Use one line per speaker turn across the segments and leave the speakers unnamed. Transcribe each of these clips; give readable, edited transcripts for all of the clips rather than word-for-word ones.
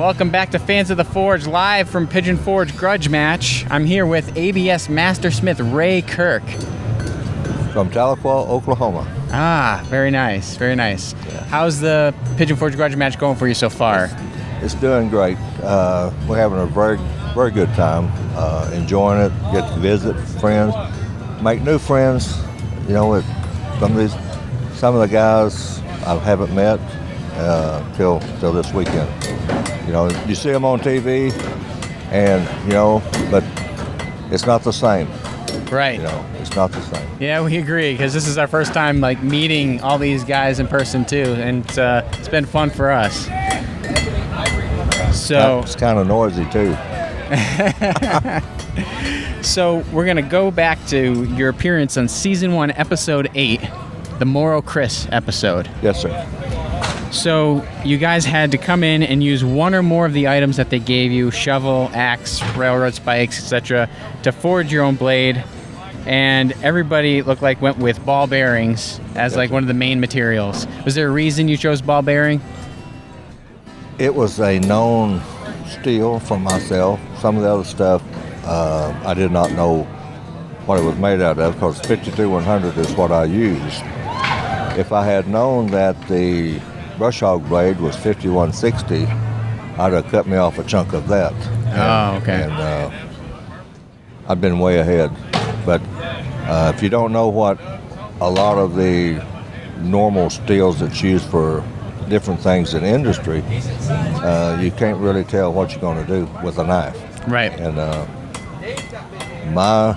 Welcome back to Fans of the Forge, live from Pigeon Forge Grudge Match. I'm here with ABS Mastersmith Ray Kirk.
From Tahlequah, Oklahoma.
Ah, very nice, very nice.
Yeah.
How's the Pigeon Forge Grudge Match going for you so far?
It's doing great. We're having a very good time, enjoying it, get to visit friends, make new friends. You know, with some of the guys I haven't met till this weekend. You know, you see them on TV, and but it's not the same.
Right.
You know, it's not the same.
Yeah, we agree, because this is our first time meeting all these guys in person too, and it's been fun for us. So
it's kind of noisy too.
So we're gonna go back to your appearance on season 1, episode 8, the Moro Chris episode.
Yes, sir.
So you guys had to come in and use one or more of the items that they gave you, shovel, axe, railroad spikes, etc., to forge your own blade. And everybody looked like went with ball bearings as one of the main materials. Was there a reason you chose ball bearing?
It was a known steel for myself. Some of the other stuff I did not know what it was made out of, because 53100 is what I used. If I had known that the brush hog blade was 5160, I'd have cut me off a chunk of that.
Oh, okay.
And I've been way ahead. But if you don't know what a lot of the normal steels that's used for different things in industry, you can't really tell what you're going to do with a knife.
Right.
And my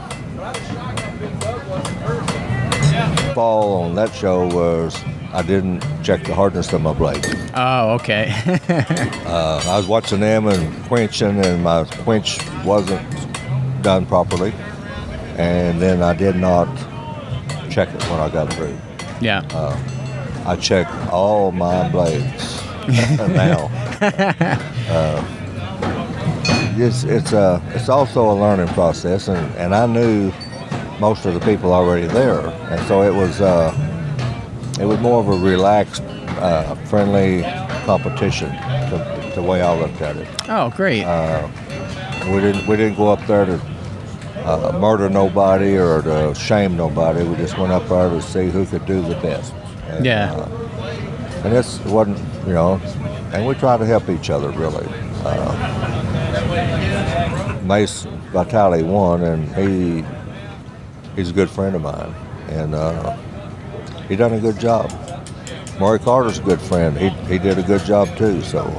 fall on that show was I didn't check the hardness of my blade.
Oh, okay.
I was watching them and quenching, and my quench wasn't done properly. And then I did not check it when I got through.
Yeah.
I check all my blades now. It's also a learning process, and I knew most of the people already there, and so it was more of a relaxed, friendly competition, the way I looked at it.
Oh, great.
We didn't go up there to murder nobody or to shame nobody. We just went up there to see who could do the best. And,
yeah.
And this wasn't, and we try to help each other, really. Mace Vitale won, and he's a good friend of mine, and he done a good job. Maury Carter's a good friend. He did a good job too. So.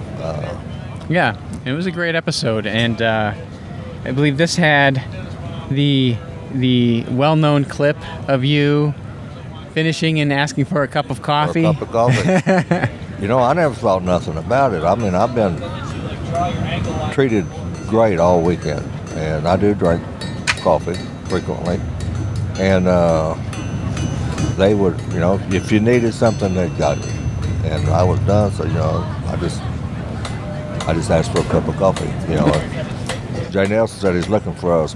Yeah, it was a great episode, and I believe this had the well-known clip of you finishing and asking for a cup of coffee.
For a cup of coffee. I never thought nothing about it. I mean, I've been treated great all weekend, and I do drink coffee frequently. And they would, if you needed something, they got it. And I was done, so I just asked for a cup of coffee. Jay Nelson said he's looking for a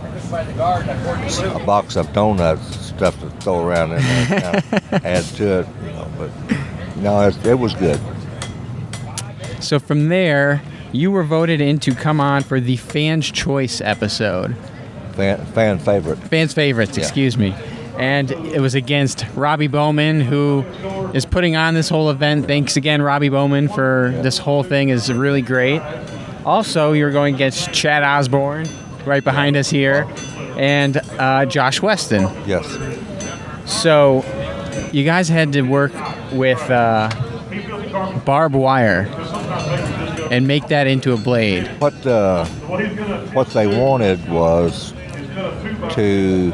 box of donuts, stuff to throw around in there, kind of add to it. But no, it was good.
So from there, you were voted in to come on for the Fans' Choice episode.
Fan favorite.
Fans' favorites, excuse me. And it was against Robbie Bowman, who is putting on this whole event. Thanks again, Robbie Bowman, for this whole thing is really great. Also, you're going against Chad Osborne, right behind us here, and Josh Weston.
Yes.
So you guys had to work with barbed wire and make that into a blade.
What they wanted was to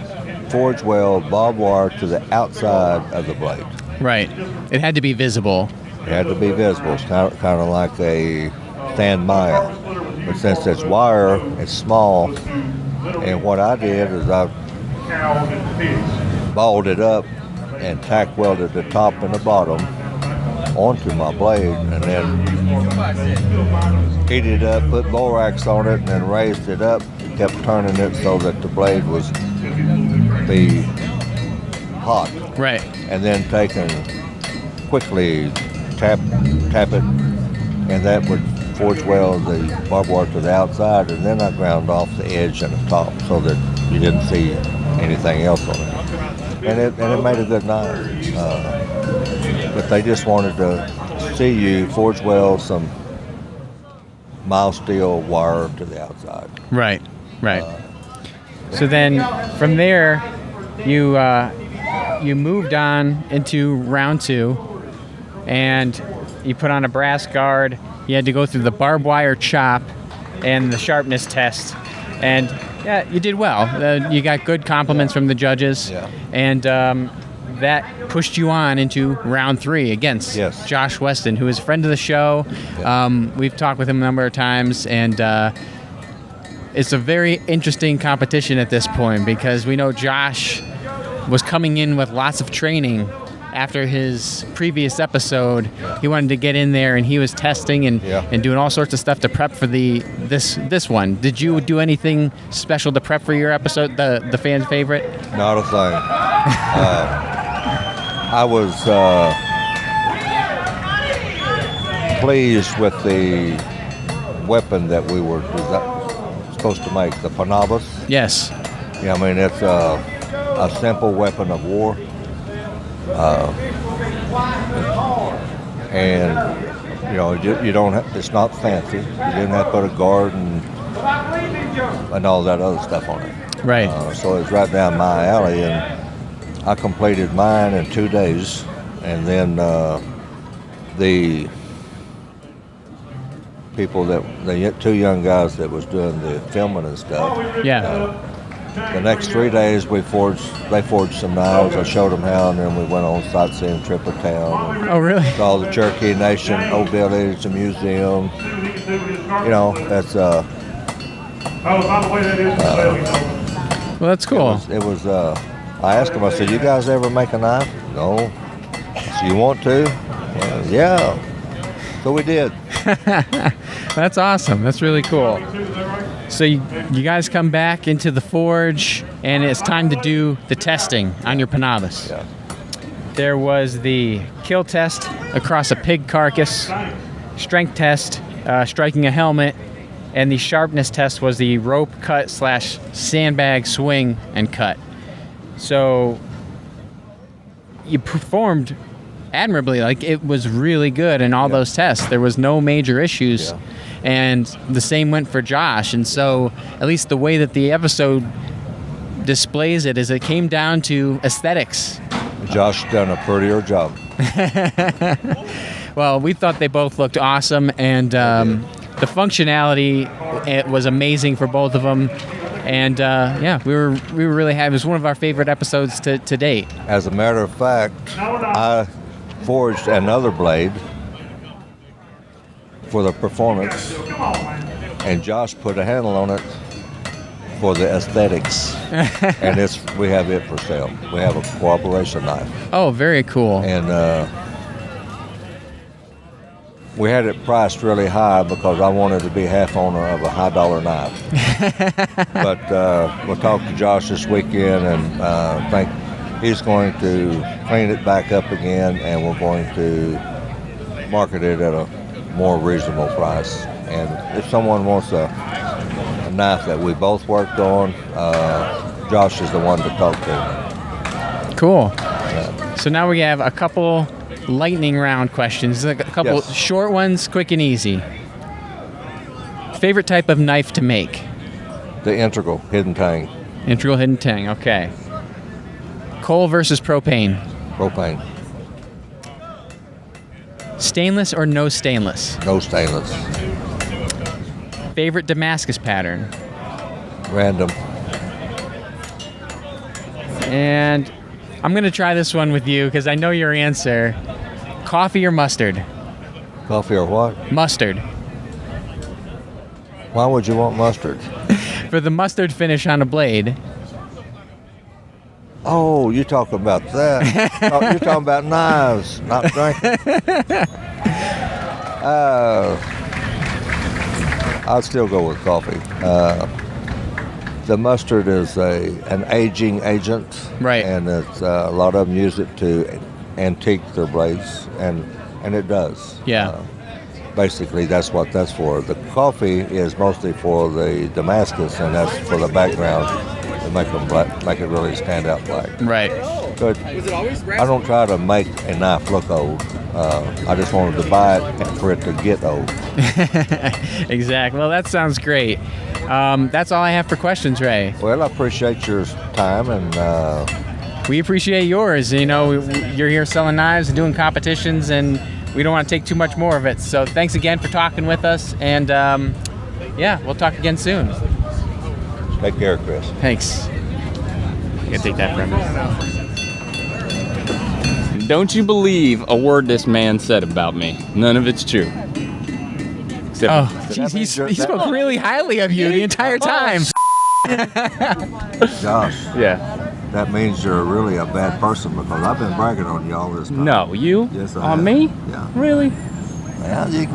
forge weld barbed wire to the outside of the blade.
Right. It had to be visible.
It had to be visible. It's kind of like a Stan Maya. But since it's wire, it's small. And what I did is I balled it up and tack welded the top and the bottom onto my blade, and then heated it up, put borax on it, and then raised it up, kept turning it so that the blade was be hot.
Right.
And then quickly tap it, and that would forge weld the barbed wire to the outside, and then I ground off the edge and the top so that you didn't see anything else on it. And it made a good knife. But they just wanted to see you forge weld some mild steel wire to the outside.
Right. So then from there, you moved on into round 2, and you put on a brass guard. You had to go through the barbed wire chop and the sharpness test, and yeah, you did well. You got good compliments from the judges, and that pushed you on into round 3 against Josh Weston, who is a friend of the show. We've talked with him a number of times, and it's a very interesting competition at this point because we know Josh was coming in with lots of training after his previous episode. He wanted to get in there, and he was testing and doing all sorts of stuff to prep for this one. Did you do anything special to prep for your episode, the fan favorite?
Not a thing. I was pleased with the weapon that we were supposed to make, the panabas.
Yes.
Yeah, I mean, it's a simple weapon of war. And you don't have, it's not fancy. You didn't have to put a guard and all that other stuff on it.
Right.
So it's right down my alley, and I completed mine in 2 days. And then the people the 2 young guys that was doing the filming and stuff. The next 3 days they forged some knives. I showed them how, and then we went on sightseeing trip of town.
Oh, really?
Saw the Cherokee Nation, Old Village, the museum. That's
Oh, by the way, that is the
well, that's cool.
It was I asked them, I said, "You guys ever make a knife?" "No." I said, "You want to?" "Well, yeah." So we did.
That's awesome. That's really cool. So you guys come back into the forge, and it's time to do the testing on your panabas.
Yeah.
There was the kill test across a pig carcass, strength test, striking a helmet, and the sharpness test was the rope cut / sandbag swing and cut. So you performed admirably. Like, it was really good in all those tests. There was no major issues.
Yeah.
And the same went for Josh. And so at least the way that the episode displays it is it came down to aesthetics.
Josh done a prettier job.
Well, we thought they both looked awesome, and the functionality, it was amazing for both of them. And we were really happy. It was one of our favorite episodes to date.
As a matter of fact, I forged another blade for the performance, and Josh put a handle on it for the aesthetics. And we have it for sale. We have a cooperation knife.
Oh, very cool.
And we had it priced really high because I wanted to be half owner of a high dollar knife. But we'll talk to Josh this weekend, and I think he's going to clean it back up again, and we're going to market it at a more reasonable price. And if someone wants a knife that we both worked on, Josh is the one to talk to.
Cool. So now we have a couple lightning round questions, a couple short ones, quick and easy. Favorite type of knife to make?
The integral hidden tang.
Integral hidden tang, okay. Coal versus propane?
Propane.
Stainless or no stainless?
No stainless.
Favorite Damascus pattern?
Random.
And I'm going to try this one with you because I know your answer. Coffee or mustard?
Coffee or what?
Mustard.
Why would you want mustard?
For the mustard finish on a blade.
Oh, you're talking about that. You're talking about knives, not drinking. I'd still go with coffee. The mustard is an aging agent.
Right.
And it's a lot of them use it to antique their blades, and it does.
Yeah.
basically that's what that's for. The coffee is mostly for the Damascus, and that's for the background to make them black, make it really stand out black.
Right.
But I don't try to make a knife look old. I just wanted to buy it for it to get old.
Exactly. Well, that sounds great. That's all I have for questions, Ray.
Well, I appreciate your time, and
We appreciate yours. You know, you're here selling knives and doing competitions, and we don't want to take too much more of it. So thanks again for talking with us, and yeah, we'll talk again soon.
take care, Chris.
Thanks. You can take that from me.
Don't you believe a word this man said about me? None of it's true. Except
Oh, geez, he spoke really highly of you the entire time.
Josh,
yeah.
that means you're really a bad person because I've been bragging on you all this time.
No, you?
Yes, I
On
have.
me?
Yeah.
Really?
Yeah, you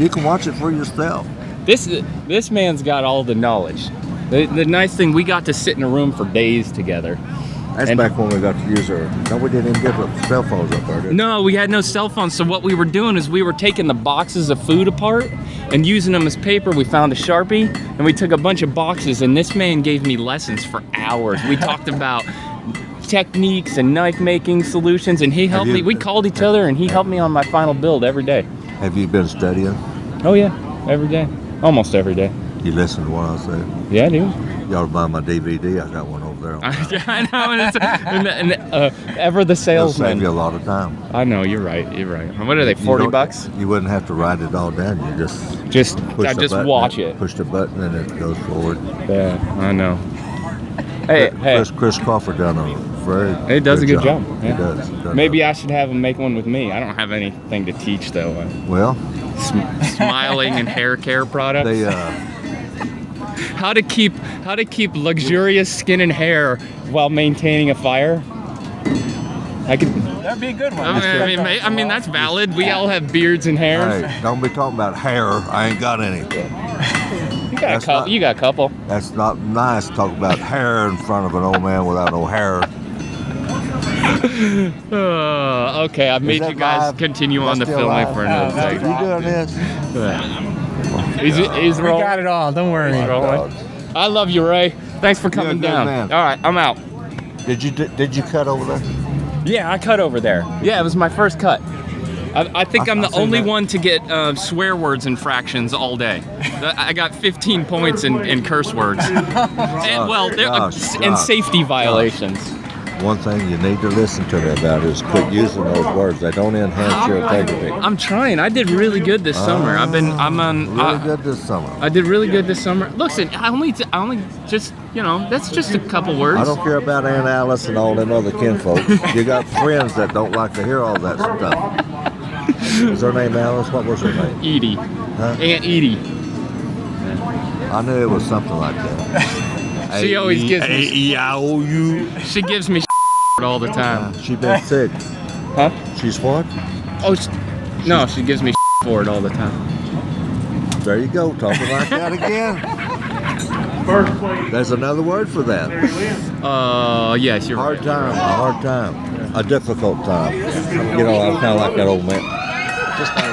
can watch it for yourself.
This man's got all the knowledge. The nice thing, we got to sit in a room for days together.
That's
And-
back when we got to use our. No, we didn't even get the cell phones up there, did we?
No, we had no cell phones, so what we were doing is we were taking the boxes of food apart and using them as paper. We found a Sharpie and we took a bunch of boxes, and this man gave me lessons for hours. We talked about techniques and knife making solutions, and he helped
you-
me. We called each other and he helped me on my final build every day.
Have you been studying?
Oh yeah, every day. Almost every day.
You listen to what I say?
Yeah, dude.
You ought to buy my DVD. I got one over there.
Yeah, I know. And ever the
It'll
salesman.
save you a lot of time.
I know, you're right. You're right. What are they? 40 bucks?
You wouldn't have to write it all down. You just
Just
push
I
the
just
button,
watch it.
Push the button and it goes forward.
Yeah, I know. Hey, hey.
Chris Crawford done a very.
He does a good job.
He
Yeah.
does.
Maybe I should have him make one with me. I don't have anything to teach though.
Well,
Smiling and hair care products.
they
How to keep luxurious skin and hair while maintaining a fire. I could.
That'd be a good one.
I mean that's valid. We all have beards and hairs.
hey, don't be talking about hair. I ain't got any.
You got a
that's
couple.
not-
You got a couple.
That's not nice to talk about hair in front of an old man without no hair.
Okay, I've made
that
you guys
live?
continue on the
That's still
filming
live?
for another
You
second.
doing this?
Is
We
rolling?
got it all. Don't worry.
Rolling. I love you, Ray. Thanks for coming
good
down.
man.
All right, I'm out.
Did you cut over there?
Yeah, I cut over there. Yeah, it was my first cut. I think I'm the
I've seen
only
that.
one to get swear words and fractions all day. I got 15 points in curse words. And, well,
Josh,
and safety violations.
One thing you need to listen to me about is quit using those words. They don't enhance your integrity.
I'm trying. I did really good this summer. I'm on.
Really good this summer.
I did really good this summer. Listen, I only just, that's just a couple words.
I don't care about Aunt Alice and all them other kinfolks. You got friends that don't like to hear all that stuff. Is her name Alice? What was her name?
Edie.
Huh?
Aunt Edie.
I knew it was something like that.
She always gives me.
A-E-I-O-U.
She gives me all the time.
She been sick.
Huh?
She's what?
Oh, no, she gives me for it all the time.
There you go, talking like that again.
First place,
There's another word for that.
Mary Lynn.
Yes, you're
Hard
right.
time, a hard time, a difficult time. You know, I'm kind of like that old man.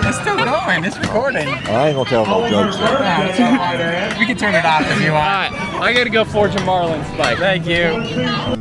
It's still going. It's recording.
I ain't gonna tell no jokes.
We can turn it off if you
All
want.
right, I gotta go forge a marlin spike.
Thank you.